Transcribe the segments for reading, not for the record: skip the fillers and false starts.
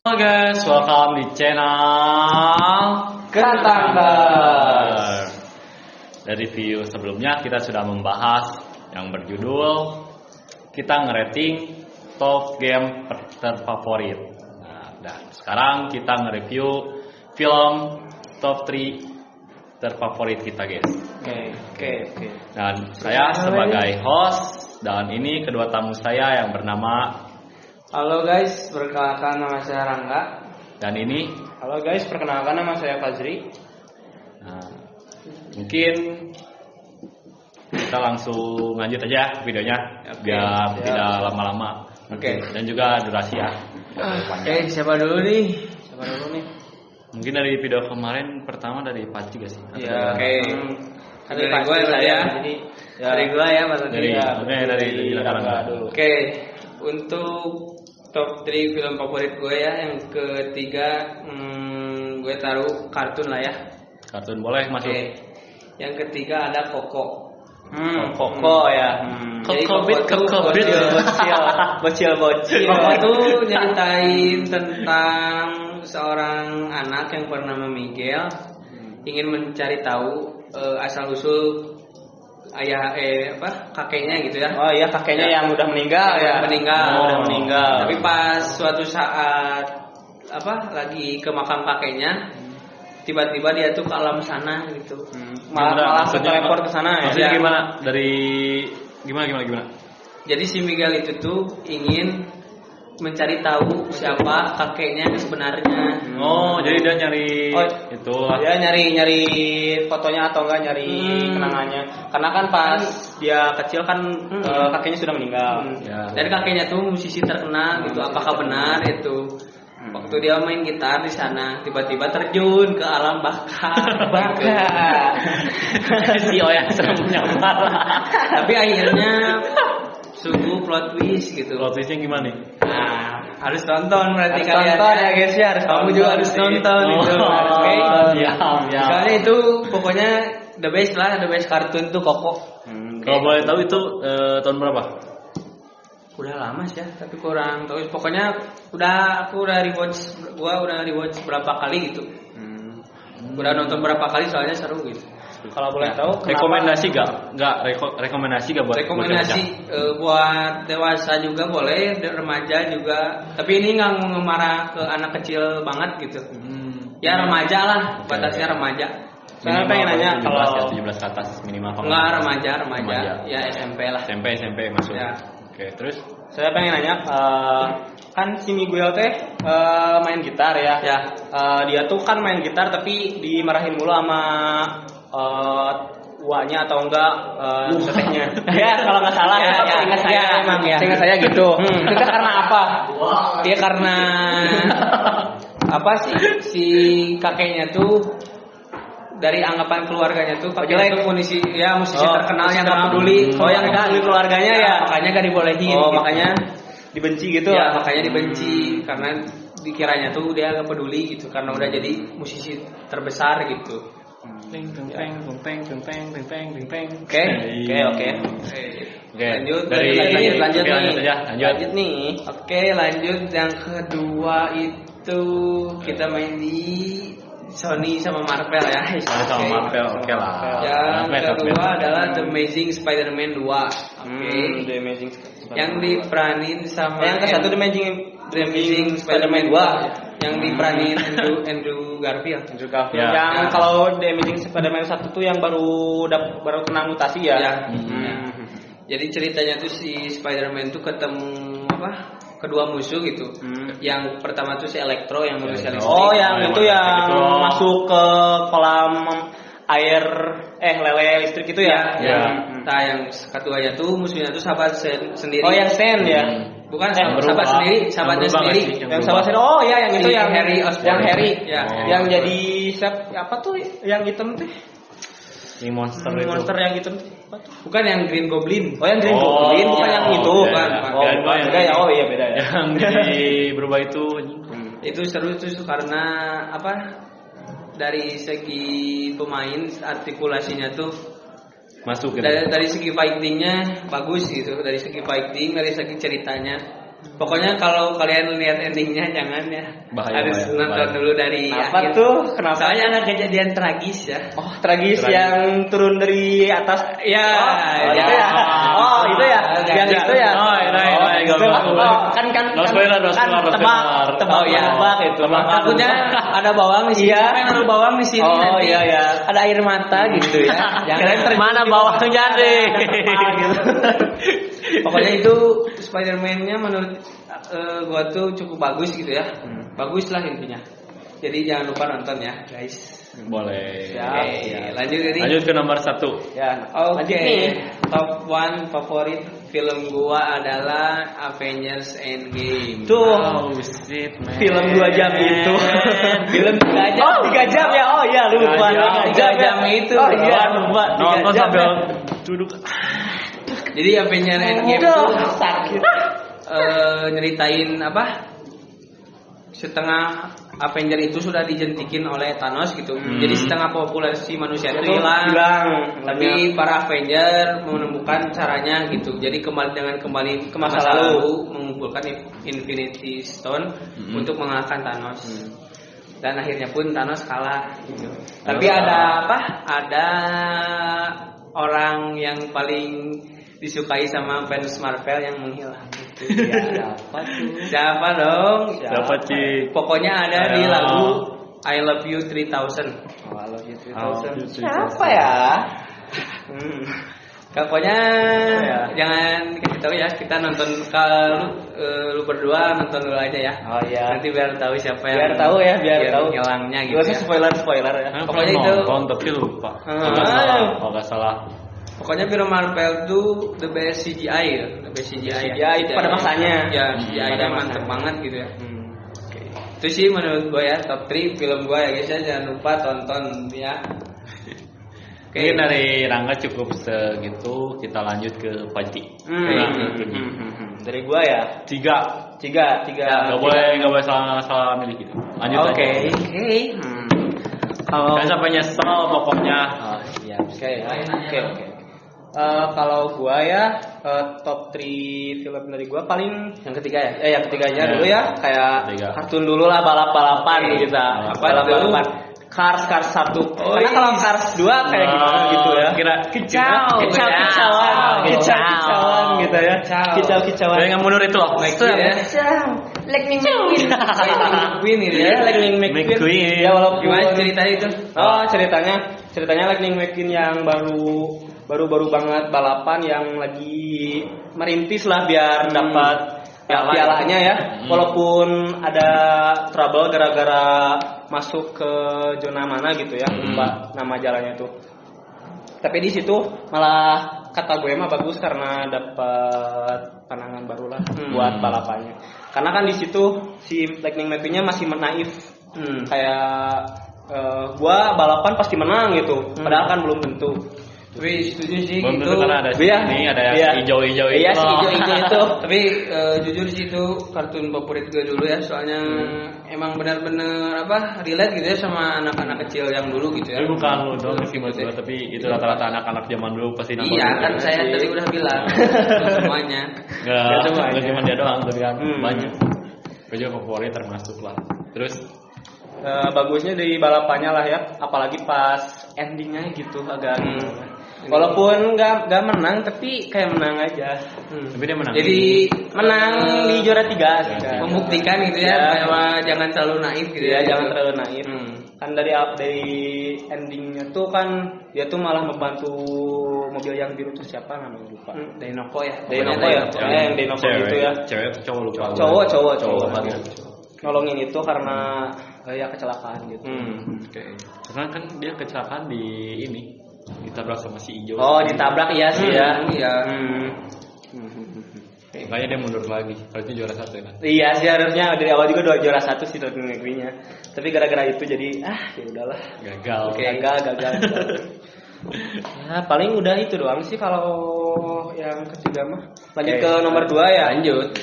Halo guys, welcome di channel Ketangkar. Dari review sebelumnya kita sudah membahas yang berjudul kita ngerating top game terfavorit. Nah, dan sekarang kita nge-review film top 3 terfavorit kita guys. Oke. Dan saya sebagai host dan ini kedua tamu saya yang bernama. Halo guys, perkenalkan nama saya Rangga. Dan ini. Halo guys, perkenalkan nama saya Fazri. Nah, mungkin kita langsung lanjut aja videonya biar tidak lama-lama. Oke. Dan juga durasi ya. Oke, siapa dulu nih? Mungkin dari video kemarin pertama dari Pak juga sih. Iya. Oke. Dari gue ya. Jadi dari gue ya Mas Dari dari Rangga dulu. Oke. Untuk top 3 film favorit gue ya, yang ketiga gue taruh kartun lah ya. Kartun boleh masuk. Oke. Yang ketiga ada Koko. Koko ya. Jadi Koko bit. Bocil. Koko tuh nyeritain tentang seorang anak yang bernama Miguel ingin mencari tahu asal usul kakeknya gitu ya. Oh iya, kakeknya yang udah meninggal ya. Meninggal. Udah meninggal. Tapi pas suatu saat lagi ke makam kakeknya, tiba-tiba dia tuh ke alam sana gitu. Malah teleport ke sana ya. Maksudnya gimana? Dari gimana? Jadi si Miguel itu tuh ingin mencari tahu siapa kakeknya sebenarnya. Oh, jadi dia nyari itu lah. Dia nyari fotonya atau enggak nyari kenangannya. Karena kan pas dia kecil kan kakeknya sudah meninggal. Ya. Dan kakeknya tuh musisi terkenal gitu. Apakah benar itu? Waktu dia main gitar di sana, tiba-tiba terjun ke alam baka. Si Oya serem nyamar. Tapi akhirnya sungguh plot twist gitu. Plot twistnya gimana nih? Nah, harus tonton berarti Harus kalian. tonton ya guys ya, harus Kamu tonton juga harus sih. nonton itu. Oke. Siap. Soalnya itu pokoknya the best kartun tuh Koko. Kalau boleh tahu itu tahun berapa? Udah lama sih ya, tapi kurang tahu. Pokoknya aku udah rewatch berapa kali gitu. Udah nonton berapa kali soalnya seru gitu. Kalau boleh tahu Rekomendasi rekomendasi gak buat Rekomendasi buat dewasa juga boleh, remaja juga. Tapi ini nggak ngemarah ke anak kecil banget gitu. Ya remaja lah, batasnya remaja. Saya pengen nanya kalau 17 ke atas minimal. Enggak remaja, ya SMP lah. SMP masuk. Ya. Oke, terus saya pengen nanya, kan si Miguel teh main gitar ya. Ya. Dia tuh kan main gitar tapi dimarahin mulu sama uaknya atau enggak tetehnya. Ya kalau nggak salah ya. Ingat saya emang ya. Ingat saya gitu. Itu teh karena apa? Dia karena si kakeknya tuh dari anggapan keluarganya tuh kakeknya tuh musisi terkenal yang nggak peduli. Yang nggak peduli keluarganya ya. Makanya nggak dibolehin. Oh, gitu. makanya dibenci gitu. Ya, makanya dibenci karena dikiranya tuh dia nggak peduli gitu karena udah jadi musisi terbesar gitu. Oke. Lanjut nih. Oke, lanjut yang kedua itu kita main di Sony sama Marvel ya. sama Marvel, oke lah. Yang kedua adalah The Amazing Spider-Man 2. Oke. The Amazing Yang diperanin sama yang ke satu The Amazing Spider-Man 2 yang diperanin Andrew Garfield. Ya. Yang kalau The Amazing Spider-Man 1 tuh yang baru kena mutasi ya. Ya. Jadi ceritanya tuh si Spider-Man tuh ketemu kedua musuh gitu. Yang pertama tuh si Electro yang manusia listrik. Oh, yang itu yang masuk ke kolam air lele listrik itu ya. Nah, yang keduanya tuh musuhnya tuh sahabat sendiri. Oh, yang Stan ya. Bukan sahabatnya sendiri. Yang sahabat sendiri. Oh, ya yang itu yang Harry Osborn. Yang Harry. Ya. Yang jadi apa tuh yang hitam tuh? Ini monster yang hitam. Bukan yang Green Goblin. Oh, yang Green Goblin bukan yang itu. Bukan. Beda ya. Oh iya beda ya. Yang jadi berubah itu. Itu seru tuh karena dari segi pemain artikulasinya tuh masuk gitu. Dari segi fightingnya bagus gitu, dari segi fighting, dari segi ceritanya Pokoknya kalau kalian lihat endingnya jangan ya. Bahaya, Harus bahaya, nonton bahaya. dulu dari Apa akhir. tuh? Kenapa? Soalnya ada kejadian tragis ya. Oh, tragis yang turun dari atas. Ya, Oh, itu ya. Oh, itu ya. Yang itu ya. Oh, iya, Itu. Oh, kan No spoiler, no spoiler, no tebak, spoiler. tebak, Oh, iya. tebak itu. Takutnya ada bawang di sini. Iya. Siapa yang naruh bawang di sini Oh, nanti iya, iya. ada air mata gitu ya. Jangan Mana bawangnya deh? gitu. Pokoknya itu Spider-Man-nya menurut gua tuh cukup bagus gitu ya. Bagus lah intinya. Jadi jangan lupa nonton ya, guys. Boleh. Oke, lanjut ini. Lanjut ke nomor 1. Ya. Oke, Lanjut nih. top 1 favorit film gua adalah Avengers Endgame. Tuh. Oh, shit, man. Film 2 jam itu. Film 3 jam. Oh, 3 jam ya. Oh iya, lupa. 3 jam itu. Oh iya, lupa. 3 Nonton jam sambil ya. duduk. Jadi Avengers Endgame Udah, itu sakit. nyeritain apa? Setengah Avenger itu sudah dijentikin oleh Thanos gitu. Jadi setengah populasi manusia itu hilang. Tapi para Avenger menemukan caranya gitu. Jadi kembali ke masa lalu mengumpulkan Infinity Stone untuk mengalahkan Thanos. Dan akhirnya pun Thanos kalah gitu. Tapi ada apa? Ada orang yang paling disukai sama fans Marvel yang menghilang gitu. Ya, siapa dong? Siapa, Ci? Pokoknya ada di lagu I Love You 3000. Oh, I love you 3000. 3000. Siapa ya? Pokoknya jangan kasih tahu ya, kita nonton kalau lu berdua nonton dulu aja ya. Oh iya. Nanti biar tahu siapa Biar yang tahu ya, biar tahu. hilangnya gitu. Gak usah Ya. spoiler ya. Pokoknya itu nonton tapi lupa. Kalau nggak salah. pokoknya film Marvel tuh the best CGI ya, the best CGI. CGI pada masanya. Ya, CGI-nya mantep banget gitu ya. Itu sih menurut gue ya top 3 film gue ya guys ya, jangan lupa tonton ya. Oke. Mungkin dari Rangga cukup segitu, kita lanjut ke Panci. Dari gua ya. 3. Tiga. Nggak boleh salah milih gitu. Lanjut Oke. aja. Kalau Jangan sampai nyesel pokoknya. iya, oke. Kalau gua ya top 3 film dari gua paling yang ketiga ya. Yang ketiganya dulu ya, kayak Ketiga. kartun dulu lah, balap-balapan kita. Apa Balap-balapan. Cars 1. Karena kalau Cars 2 kayak gimana gitu ya. Kicauan gitu ya. Kicauan. Kayak yang mundur itu loh. Lightning McQueen gitu ya. Lightning McQueen. McQueen. Ya walaupun Gimana ceritanya itu? Oh, ceritanya Lightning McQueen yang baru banget balapan yang lagi merintis lah biar dapat pialanya ya. Walaupun ada trouble gara-gara masuk ke zona mana gitu ya, lupa nama jalannya tuh. Tapi di situ malah kata gue mah bagus karena dapat pandangan baru lah buat balapannya. Karena kan di situ si Lightning McQueen-nya masih naif. Kayak gua balapan pasti menang gitu. Padahal kan belum tentu. Tapi setuju sih Belum gitu. tentu karena ada ini ada yang hijau-hijau itu. Iya, si hijau-hijau itu. Tapi jujur sih itu kartun favorit gue dulu ya, soalnya emang benar-benar apa relate gitu ya sama anak-anak kecil yang dulu gitu ya. Tapi bukan lu dong sih menurut gua, tapi itu rata-rata anak-anak zaman dulu pasti nonton. Iya kan itu. saya tadi udah bilang semuanya. Nggak cuma dia doang, tapi kan banyak. Gue juga favorit termasuk lah. Terus Bagusnya dari balapannya lah ya, apalagi pas endingnya gitu agak walaupun nggak menang tapi kayak menang aja. tapi dia menang. Jadi Menang di juara 3 membuktikan gitu ya bahwa jangan terlalu naif gitu ya, ya. jangan terlalu naif. Kan dari endingnya tuh kan dia tuh malah membantu mobil yang biru tuh siapa namanya lupa. Dinoco ya. Dinoco ya, yang Dinoco itu ya. Cewek atau cowok lupa. Cowok. Nolongin itu karena ya kecelakaan gitu. Oke. Karena kan dia kecelakaan di ini ditabrak sama si Ijo. Oh, ditabrak iya sih ya. Iya. Makanya dia mundur lagi. Harusnya juara 1 ya kan. Iya sih harusnya dari awal juga juara 1 sih Lightning McQueen-nya. Tapi gara-gara itu jadi ya udahlah. Gagal. Gagal. Ya paling udah itu doang sih kalau yang ketiga mah. Lanjut ke nomor 2 ya. Lanjut.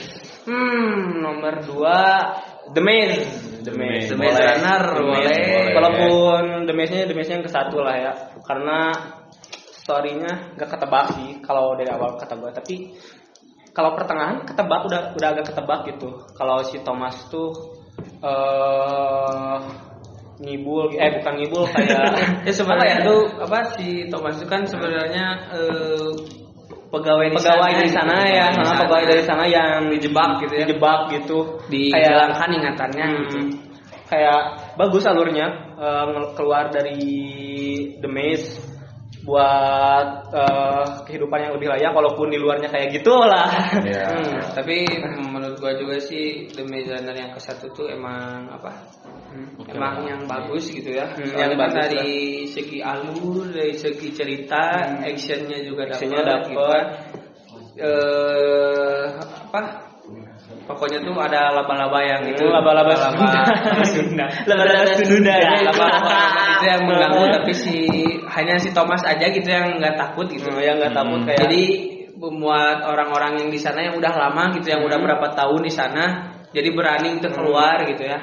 Nomor 2 The Maze. The Maze Runner boleh. Walaupun The Maze-nya yang ke-1 lah ya. Karena story-nya gak ketebak sih kalau dari awal kata gue, tapi kalau pertengahan ketebak udah agak ketebak gitu. Kalau si Thomas tuh ngibul, bukan ngibul kayak ya sebenarnya tuh si Thomas itu kan sebenarnya pegawai di sana ya, pegawai dari sana yang dijebak gitu, dihilangkan ingatannya gitu. Kayak bagus alurnya, keluar dari The Maze buat kehidupan yang lebih layak, walaupun di luarnya kayak gitulah. Tapi menurut gua juga sih The Maze Runner yang ke-1 tuh emang emang yang bagus gitu ya. Yang bagus dari segi alur, dari segi cerita, actionnya juga dapat. Pokoknya tuh ada laba-laba yang itu laba-laba Sunda itu yang mengganggu, tapi hanya si Thomas aja gitu yang nggak takut gitu. Yang nggak takut kayak. Jadi membuat orang-orang yang di sana yang udah lama gitu, yang udah berapa tahun di sana, jadi berani untuk keluar gitu ya.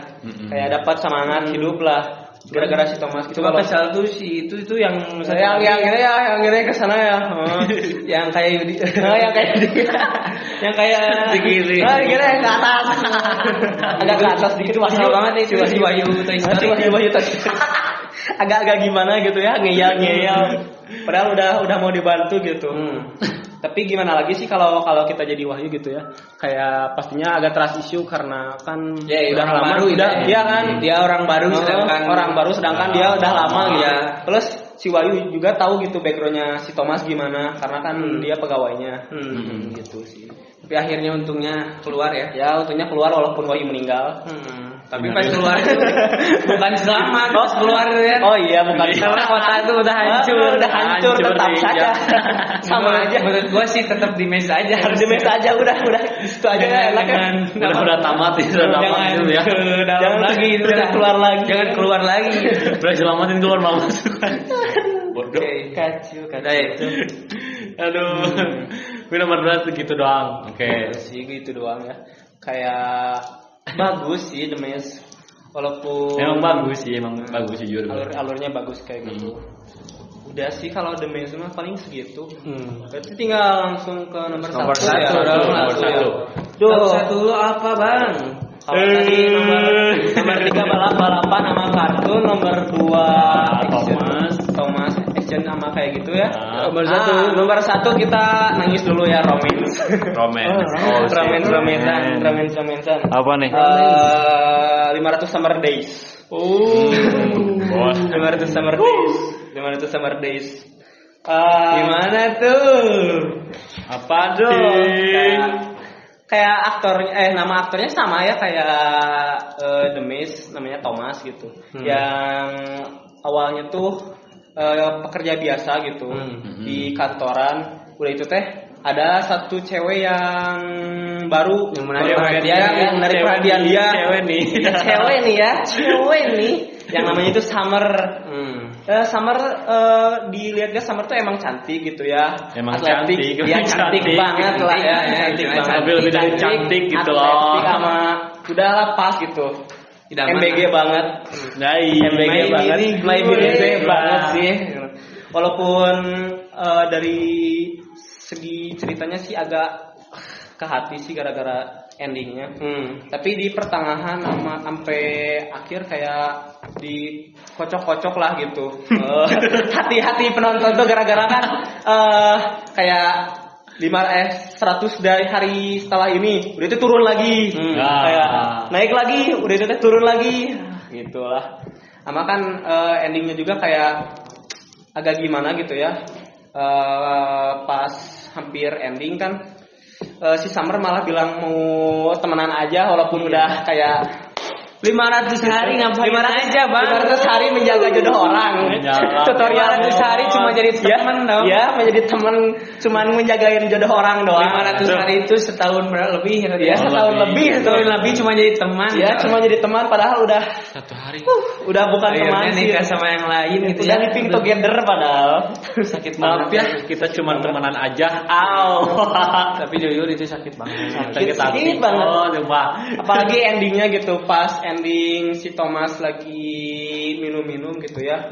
Kayak dapat semangat hidup lah. Gara-gara si Thomas gitu. Coba kesal tuh itu yang yang ke sana ya. Yang kayak Yudi. Yang kayak Giri. Kira ke atas. Agak ke atas dikit Masal banget nih si Wahyu agak gimana gitu ya, ngeyel. Padahal udah mau dibantu gitu. Tapi gimana lagi sih kalau kita jadi Wahyu gitu ya, kayak pastinya agak trust issue karena kan udah lama baru, dia orang baru sedangkan dia udah lama gitu. Plus si Wahyu juga tahu gitu backgroundnya si Thomas gimana, karena kan dia pegawainya gitu sih. Tapi akhirnya untungnya keluar ya. Untungnya keluar walaupun Wahyu meninggal. Tapi pas keluar itu bukan selamat, pas keluar ya. Oh iya, bukan karena kota itu udah hancur, tetap saja. Sama aja. Menurut gua sih tetap di mes aja. Harus di mes aja, udah itu aja. Udah tamat ya. Jangan keluar lagi. Udah selamatin keluar mau masuk. Bodoh. Kacau. Aduh. Gue nomor 2 segitu doang. Oke. Sih gitu doang ya. Kayak bagus sih The Maze, walaupun emang bagus jujur. Alurnya bagus kayak gitu. Udah sih kalau The Maze mah paling segitu. Berarti tinggal langsung ke nomor 1 ya. Nomor 1 lo apa bang? Kalau tadi nomor 3 balapan sama kartun, nomor 2 Thomas action sama kayak gitu ya. Nomor 1 kita nangis dulu ya, romance. Apa nih? 500 Summer Days. 500 Summer Days. Gimana tuh? Apa dong? Kayak aktornya, nama aktornya sama ya kayak The Maze, namanya Thomas gitu. Yang awalnya tuh pekerja biasa gitu di kantoran. Udah itu ada satu cewek yang baru yang menarik perhatian dia. Cewek nih yang namanya itu Summer. Summer dilihatnya Summer tuh emang cantik gitu ya. Emang atletik. Dia cantik banget lah ya. Cantik banget. Tapi lebih dari cantik gitu loh. Sama udahlah pas gitu. MBG banget. MBG banget sih. Walaupun dari segi ceritanya sih agak ke hati sih gara-gara endingnya. Tapi di pertengahan sampai akhir kayak dikocok-kocok lah gitu. Hati-hati penonton tuh gara-gara kan kayak 100 dari hari setelah ini udah itu turun lagi. Kayak naik lagi, udah itu turun lagi. Gitulah. Sama kan endingnya juga kayak agak gimana gitu ya. Pas hampir ending kan si Summer malah bilang mau temenan aja walaupun udah kayak 500 hari ngapain aja bang? 500 hari menjaga jodoh orang. Tutorial 500 hari cuma jadi teman dong. Ya, menjadi teman cuman menjagain jodoh orang doang. 500 hari itu setahun lebih ya. Setahun lebih cuma jadi teman. Ya, cuma jadi teman padahal udah 1 hari. Udah bukan teman sih. Nikah sama yang lain gitu ya. Living together padahal. Sakit banget ya. Kita cuma temenan aja. Tapi jujur itu sakit banget. Sakit banget. Apalagi endingnya gitu pas ending si Thomas lagi minum-minum gitu ya.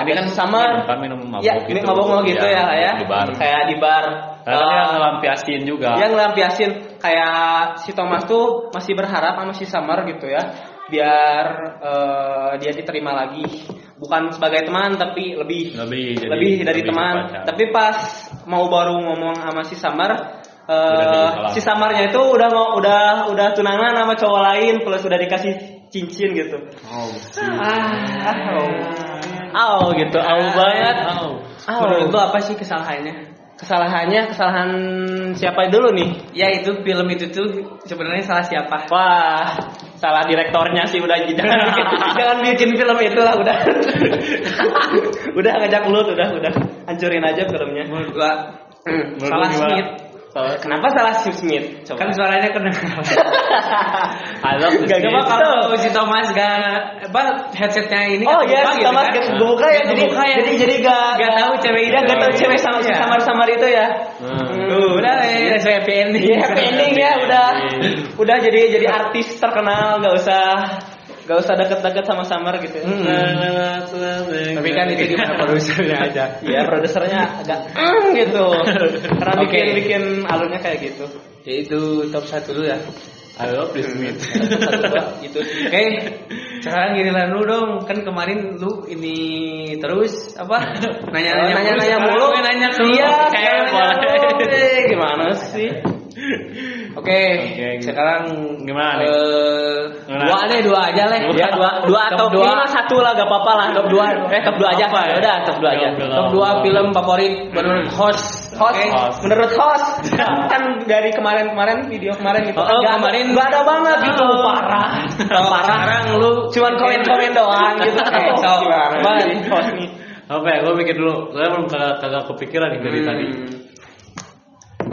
Ini kan Summer kan minum mabuk ya, gitu. mabuk gitu ya, di bar. kayak di bar. Karena dia ngelampiasin juga. Dia ngelampiasin kayak si Thomas tuh masih berharap sama si Summer gitu ya, biar dia diterima lagi, bukan sebagai teman tapi lebih dari teman. pacar. Tapi pas mau baru ngomong sama si Summer, Udah si Samarnya itu udah tunangan sama cowok lain, plus udah dikasih cincin gitu. Gitu, banget. Menurut lu apa sih kesalahannya? Kesalahan siapa dulu nih? Ya itu film itu tuh sebenarnya salah siapa? Wah, salah direktornya sih, udah jangan bikin film itu lah, udah. Udah ngajak lu, udah hancurin aja filmnya. Menurut gua Salah gimana? Smith. Kenapa salah Smith? Coba. kan suaranya kena. Gak Coba kalau si Thomas headsetnya ini Oh iya, si Thomas kebuka ya, jadi gak tahu cewek dia gak tahu cewek sama si samar itu ya. Udah happy ending. Iya, happy ending ya, udah jadi artis terkenal, gak usah deket-deket sama Summer gitu. Tapi kan itu gimana produsernya aja. Iya, produsernya agak gitu. Karena bikin alurnya kayak gitu. Ya itu top 1 dulu ya. I love this Smith. Gitu. Oke, sekarang giliran lu dong. Kan kemarin lu ini terus apa? Nanya mulu. Nanya Iya, kayak gimana sih? Oke, sekarang Gimana nih? Dua aja lah. Ya, dua atau minimal satu lah, gak apa-apa lah. Top 2 aja. Udah, top 2 aja. Top 2 film favorit menurut host. Menurut host kan dari kemarin video kemarin gitu. Kemarin gak ada banget gitu, parah. Sekarang lu Cuman komen doang gitu. Gimana nih host nih? Apa ya? Gue mikir dulu. Saya belum kagak kepikiran nih dari tadi.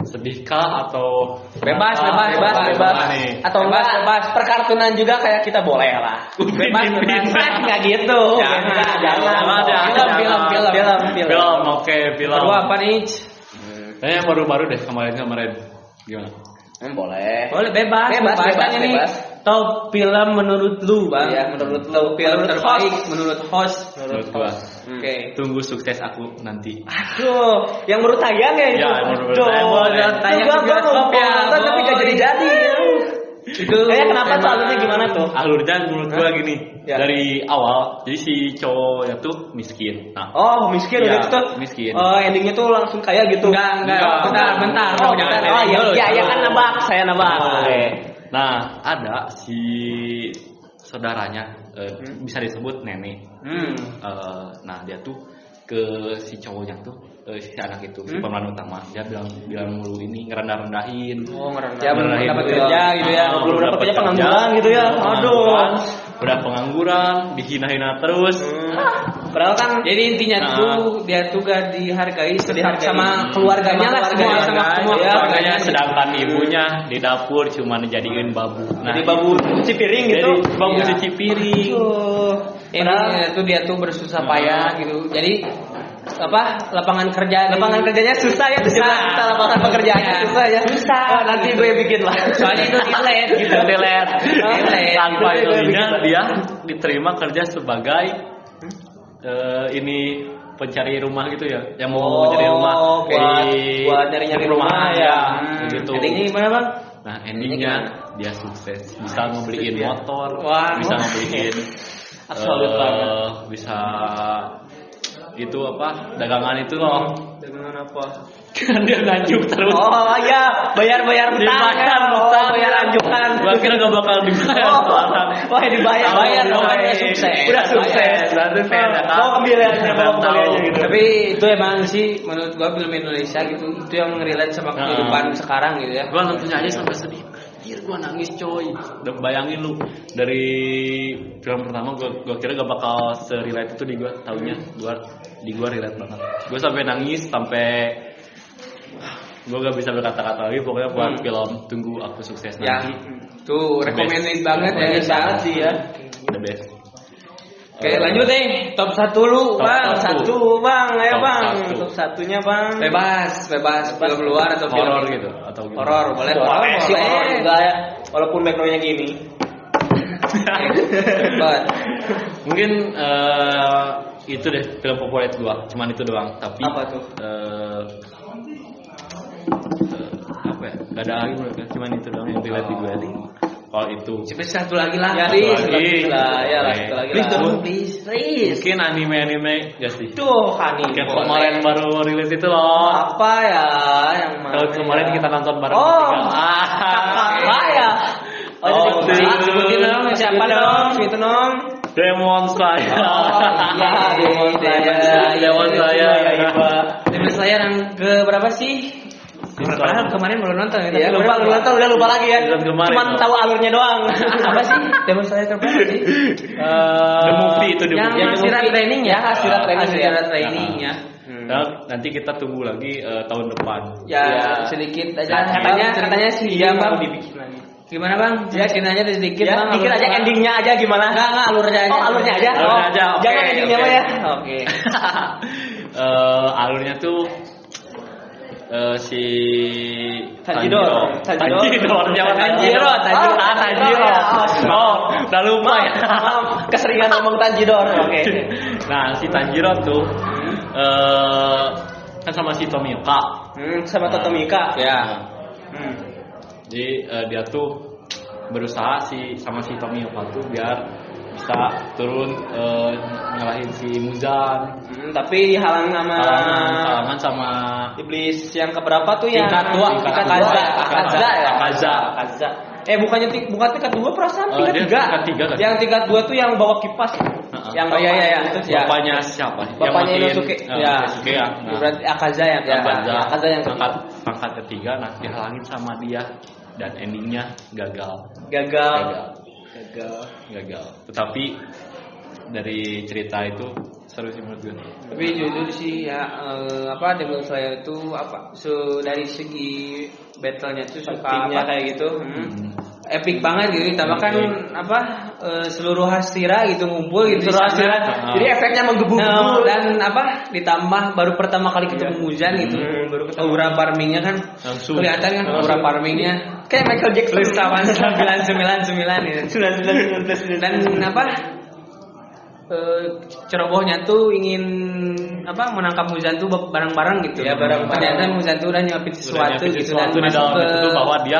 Sedihkah atau bebas nih? Atau bebas perkartunan juga kayak kita boleh lah. Bebas Nggak gitu. Jangan. Film, oke, film. Kedua apa nih? Kayaknya yang baru-baru deh kemarin. Gimana? Boleh bebas. Ini top film menurut lu, Bang. Iya, menurut lu film terbaik menurut host. Menurut gua. Oke. Tunggu sukses aku nanti. Aduh, yang baru tayang ya itu. Ya, yang baru tayang Gua mau nonton tapi gak jadi. Itu kenapa tuh alurnya gimana tuh? Alurnya menurut gua gini. Ya. Dari awal, jadi si cowoknya tuh miskin. Nah, Miskin iya, udah itu tuh. miskin. Endingnya tuh langsung kaya gitu. Enggak. Bentar. Iya kan saya nebak. Nah, ada si saudaranya, bisa disebut nenek. Nah, dia tuh ke si cowoknya tuh, si anak itu, si pemeran utama, dia bilang mulu ini ngerendahin. Ya belum dapat kerja gitu ya. Belum dapat kerja, pengangguran gitu ya. Aduh. Udah pengangguran, dihina-hina terus. Padahal kan jadi intinya tuh dia tuh gak dihargai sama keluarganya lah, semua keluarganya, sedangkan ibunya di dapur cuma dijadiin babu. Jadi babu cuci piring gitu. Jadi babu cuci piring. Ini tuh dia tuh bersusah payah gitu. Jadi lapangan kerjanya susah ya, lapangan pekerjaannya susah ya. Nanti gue bikin lah. Soalnya itu delete. Tanpa itunya dia diterima kerja sebagai ini pencari rumah gitu ya, yang mau mencari rumah buat nyari rumah ya. Gitu. Endingnya gimana, Bang? Nah, endingnya dia sukses, bisa ngebeliin motor, bisa ngebeliin bisa itu dagangan itu loh. Dagangan apa? Kan dia nganjuk terus. Oh iya, bayar utang. Bayar anjukan. Gua kira gak bakal dibayar. Wah, dibayar dong, udah sukses. Berarti mau kembaliannya gitu. Tapi itu emang sih menurut gua film Indonesia gitu, itu yang relate sama kehidupan sekarang gitu ya. Gua nontonnya aja sampai sedih. Anjir, gua nangis coy. Udah bayangin lu dari film pertama gua kira gak bakal se-relate itu di gua, taunya di gua relate banget. Gua sampai nangis sampai gue gak bisa berkata-kata lagi, pokoknya buat film Tunggu Aku Sukses Nanti. Tuh recommended banget sih ya. The best. Oke, lanjut deh. Top 1 lu, Bang. Satu, Bang. Ayo, Bang. Top 1-nya, Bang. Bebas. Film luar atau film horor gitu atau gitu. Horor, boleh. Horor juga ya. Walaupun background-nya gini. Hebat. Mungkin itu deh film favorit gua, cuman itu doang. Tapi Apa tuh? Apa ya? Gak ada lagi menurut gue, cuman itu doang yang relate di gue. Kalau itu Cepet satu lagi lah. Ya, please. satu lagi lah. Ya lah, Oke. satu lagi Please lah. dong, please. mungkin anime gak sih? Tuh, Hani. Kayak boleh. kemarin baru rilis itu loh. Apa ya yang mana? Kalau kemarin kita nonton bareng Oh, bertiga. apa ya? Oh, Oh, itu. sebutin dong siapa dong? Sebutin dong. Demon Slayer. Iya, Demon Slayer. Demon Slayer. Demon Slayer yang ke berapa sih? Padahal kemarin baru nonton ya. Ya, udah lupa lagi ya. Season kemarin, Cuman loh. tahu alurnya doang. Apa sih? Demon Slayer ke berapa sih? The movie itu the Yang movie. hasilan training ya, hasilan training ya. hasilan training ya. Dan nanti kita tunggu lagi tahun depan. Ya, sedikit aja. Katanya sih iya, Bang. mau dibikin lagi. Gimana Bang? Jelasin aja sedikit Ya, Bang. bikin aja alurnya. endingnya aja gimana? Enggak alurnya aja. Oh, alurnya aja. Alurnya aja, oke, Jangan endingnya oke. mah ya. Oke. Alurnya tuh si Tanjiro. Tanjiro jangan Tanjiro. Tanjiro. Oh, udah lupa ya. Keseringan ngomong Tanjidor. Oke. Nah, si Tanjiro tuh kan sama si Tomioka. Sama Totomika. Ya. Jadi dia tuh berusaha sama si Tomioka tuh biar bisa turun ngalahin si Muzan. Tapi dihalang sama Halangan sama iblis yang keberapa tuh yang tingkat dua, Akaza ya. Akaza. Bukan tingkat 2 perasaan Dia tingkat 3. tingkat tiga kan? Yang tingkat 2 tuh yang bawa kipas. Yang Oh, iya. itu ya. Bapaknya siapa? Bapaknya Yang Inosuke. matiin, Ya. Inosuke ya. Nah, Berarti Akaza yang Akaza yang pangkat ketiga, nah dihalangin sama dia dan endingnya gagal. gagal. Tetapi dari cerita itu seru sih menurut gue. Tapi jujur sih ya Demon Slayer itu dari segi battle-nya tuh suka Fighting-nya kayak gitu. epic banget gitu. Ditambah kan seluruh Hashira gitu ngumpul gitu. Seluruh di sana. Hashira. Jadi efeknya menggebu-gebu. Dan ditambah baru pertama kali ketemu Muzan gitu. Baru ketemu. Aura farmingnya kan Langsung. kelihatan kan aura farmingnya Kayak Michael Jackson. Listawan 999 gitu. 99 Dan cerobohnya tuh ingin menangkap Muzan tuh bareng-bareng gitu. Ya, bareng-bareng. Ternyata Muzan tuh udah nyiapin sesuatu gitu dan di masuk dalam ke itu tuh bahwa dia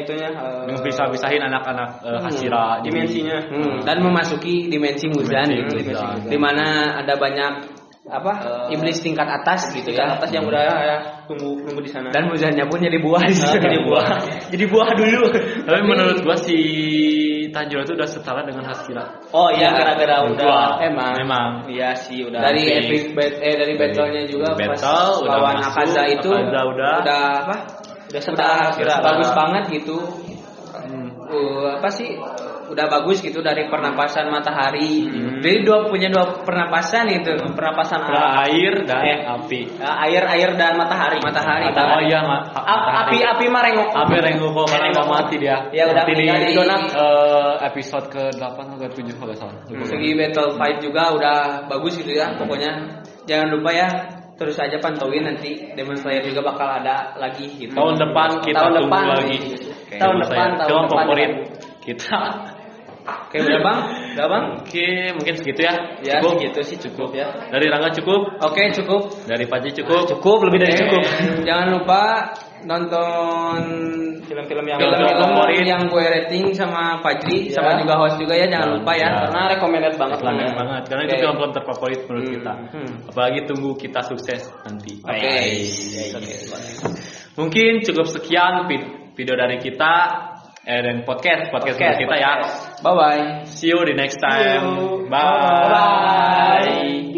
itunya bisa-bisahin anak-anak Hashira dimensinya. Dan memasuki dimensi Muzan Dimensi gitu. Muzan. Di mana ada banyak iblis tingkat atas gitu tingkat ya. atas yang udah tunggu di sana. Dan Muzannya pun jadi buah di situ. Jadi buah dulu. Tapi menurut gua si Tanjiro itu udah setara dengan Hashira. Oh iya, gara-gara Menurut udah gua. emang. Memang. Iya sih udah. Dari Epic. dari battle-nya juga pas Battle, udah lawan masuk, Akaza itu Akaza udah setara Hashira. bagus banget gitu. Udah bagus gitu dari pernapasan matahari. Jadi punya dua pernapasan itu. Pernapasan Air dan api. air dan matahari. Matahari. Oh iya, Api mah rengok. Api Rengoku karena nggak mati dia. Ya, udah mati di meninggal di donat. episode ke-8 atau ke-7 kalau nggak salah. Segi battle fight juga udah bagus gitu ya. Pokoknya jangan lupa ya, terus aja pantauin nanti Demon Slayer juga bakal ada lagi gitu. Tahun depan kita Tahun tunggu depan. lagi. Tahun depan, Film favorit kita. Oke, udah Bang? Udah Bang? Oke, mungkin segitu ya. Ya, Cukup. segitu sih cukup ya. Dari Rangga cukup. Oke, cukup. Dari Paji cukup. Cukup, lebih dari Oke, cukup. Jangan lupa nonton Film-film yang Film-film film yang gue rating sama Fajri Ya. sama juga host juga ya, jangan lupa ya. Ya. karena recommended banget lah. Banget banget. Karena itu Oke. film-film terfavorit menurut kita. Apalagi tunggu kita sukses nanti. Oke. Mungkin cukup sekian video dari kita dan podcast dari kita ya. Bye bye. See you the next time. See you. Bye. Bye.